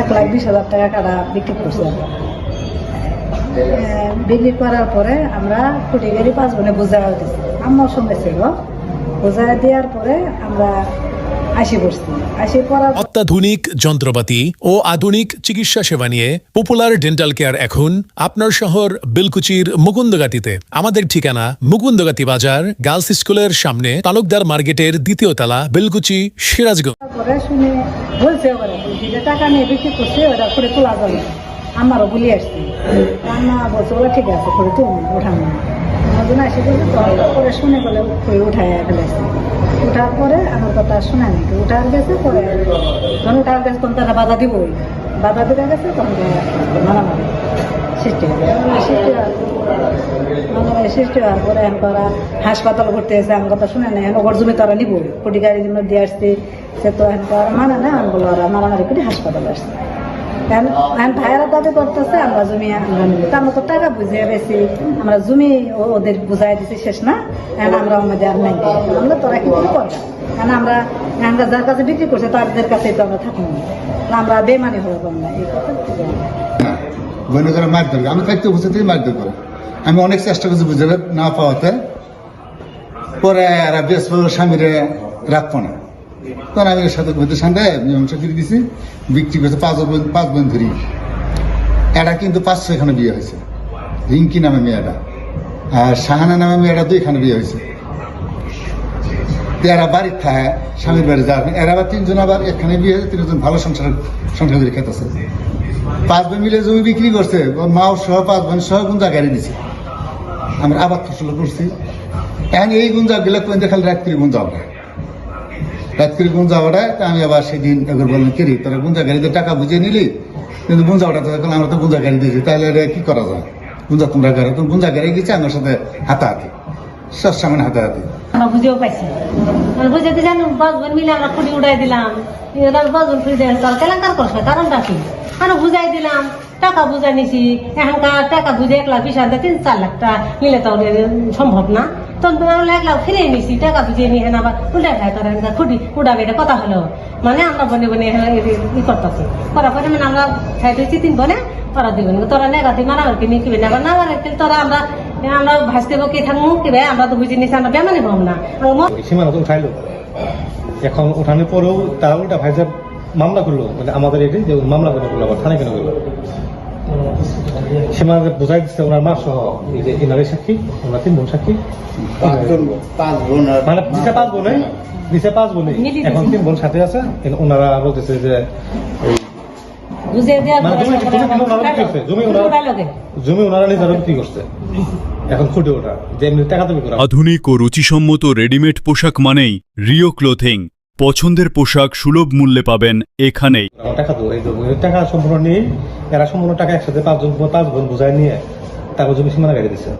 1,20,000 টাকা কাটা বিক্রি করছে। বিক্রি করার পরে আমরা খুঁটি গাড়ি 5 বোনে বোঝা দিচ্ছি, আমার সঙ্গে ছিল। বোঝা দেওয়ার পরে আমরা আসি পড়ছি। আসি পড়ার অত্যাধুনিক যন্ত্রপাতি ও আধুনিক চিকিৎসা সেবা নিয়ে পপুলার ডেন্টাল কেয়ার এখন আপনার শহর বেলকুচির মুকুন্দগাতিতে। আমাদের ঠিকানা মুকুন্দগাতি বাজার, গার্লস স্কুলের সামনে, তালুকদার মার্কেটের 2য় তলা, বেলকুচি, সিরাজগঞ্জ। পরে শুনে বলছে ওরা যে টাকা নিয়ে বিক্রি করছে, ওটা করে তোলা যাবে। আমারও বলি আসছি, রান্না বলছে ওরা ঠিক আছে করে তো ওঠানো আমাদের আসে বলছে। তো পরে শুনে বলে করে উঠায় ফেলেছে। উঠার পরে আমার কথা শোনা নাকি উঠার গেছে। পরে যখন উঠার গেছে তখন তারা বাধা দিবই, বাধা দিতে গেছে তখন মারামারি সৃষ্টি হবে। মারামারি সৃষ্টি হওয়ার পরে করা হাসপাতাল ভর্তি হয়েছে। আমার কথা শুনে নেই, ওর জমি তারা নিবই, কোটি গাড়ির জন্য দিয়ে আসছে। সে তো এখন মানে না, আমি বলো ওরা মারামারি করে হাসপাতালে আসছে। এখন ভাইয়েরা দাবি করতেছে আমরা জমি আমরা নিব। তো আমরা তো টাকা বুঝিয়ে বেশি, আমরা জমি ওদের বুঝাই দিচ্ছি শেষ না। এখন আমরা আমাদের আর নাই, আমরা তোরা কি করবো। কারণ আমরা যার কাছে বিক্রি করছে তাদের কাছে তো আমরা থাকবো না, আমরা বেমানি হবো না। এই কথা বন্ধু করে মারধর করে, আমি থাকতে বসে থেকে মারধর করে। আমি অনেক চেষ্টা করছি বুঝে না পাওয়াতে। পরে আর বেশ স্বামীরে রাখবো না, তখন আমি সাথে ঘুরতে সান্দায় মীমাংসা করে দিছি। বিক্রি করছে 5 বোন ধরি। এটা কিন্তু 5-6 এখানে বিয়ে হয়েছে। রিঙ্কি নামে মেয়েটা আর শাহানা নামে মেয়েটা 2 বিয়ে হয়েছে। এরা বাড়ির থাকে, স্বামীর বাড়ি যাওয়ার এরা আবার 3 জন আবার এখানে বিয়ে হয়েছে। 3 জন ভালো সংসার করে খেতেছে। 5 বোন মিলে জমি বিক্রি করছে, মাও সহ 5 বোন সহ গুঞ্জা গাড়ি দিছে। আমরা আবার ফসল করছি। এখন এই গুঞ্জা গেলে খালি রাত করে গুঞ্জা আমরা রাত করে গুঞ্জা ওঠায়। আমি আবার সেদিন একবার বললাম কিরি তোরা গুঞ্জা গাড়িতে টাকা বুঝিয়ে নিলি, কিন্তু গুঞ্জা ওঠাতে আমরা তো গুঞ্জা গাড়ি দিয়েছি, তাহলে কি করা যায়? গুঞ্জা তোমরা গাড়ি তো গুঞ্জা গাড়ি গেছে আমার সাথে হাতাহাতি, সব সামনে হাতাহাতি। আমরা বুঝেও পাইছি, বুঝাতে জানি 5 বোন মিলে আমরা খুঁটি উঠাই দিলাম। 5 বোন খুঁটি কেলেঙ্কার করছে, কারণটা কি? আমরা বুঝাই দিলাম, টাকা বুঝাই নিছি। এখানকার টাকা বুঝে 1,20,000 3-4 লাখ টাকা নিলে তো সম্ভব না। তখন আমরা 1 লাখ ফিরিয়ে নিছি, টাকা বুঝিয়ে নিয়ে আবার উল্টাই খাই তোর খুঁটি উঠাবে, এটা কথা হলো। মানে আমরা বনে বনে ই করতেছি, করার পরে মানে আমরা খাইতে 3 বনে তোরা দিবেন, তোরা নেগাতে মারামার কিনে কিবে না না তোরা আমরা ভাসতে কে থাকবো কিবে, আমরা তো বুঝে নিছি, আমরা বেমানি হব না। সীমানা তো উঠাইলো, এখন উঠানোর পরেও তারা উল্টা ভাইজা মামলা করলো। মানে আমাদের এটাই যে মামলা কেন করলো, আবার থানায় কেন করলো? সীমানা বোঝাই দিচ্ছে ওনার মা সহ এই যে ইনারের সাক্ষী, ওনার 3 বোন সাক্ষী, মানে দিছে 5 বোনে এখন 3 বোন সাথে আছে। ওনারা বলতেছে যে জমি ওনারা নিজেরা বিক্রি করছে, এখন খুঁটে ওঠা যে এমনি টাকা তুমি করা। আধুনিক ও রুচিসম্মত রেডিমেড পোশাক মানেই রিও ক্লোথিং। পছন্দের পোশাক সুলভ মূল্যে পাবেন এখানেই। টাকা তো এই টাকা সম্পূর্ণ নিয়ে এরা সম্পূর্ণ টাকা একসাথে 5 বোন বোঝায় নিয়ে তারপর জমি সীমানা গাড়ি দিচ্ছে।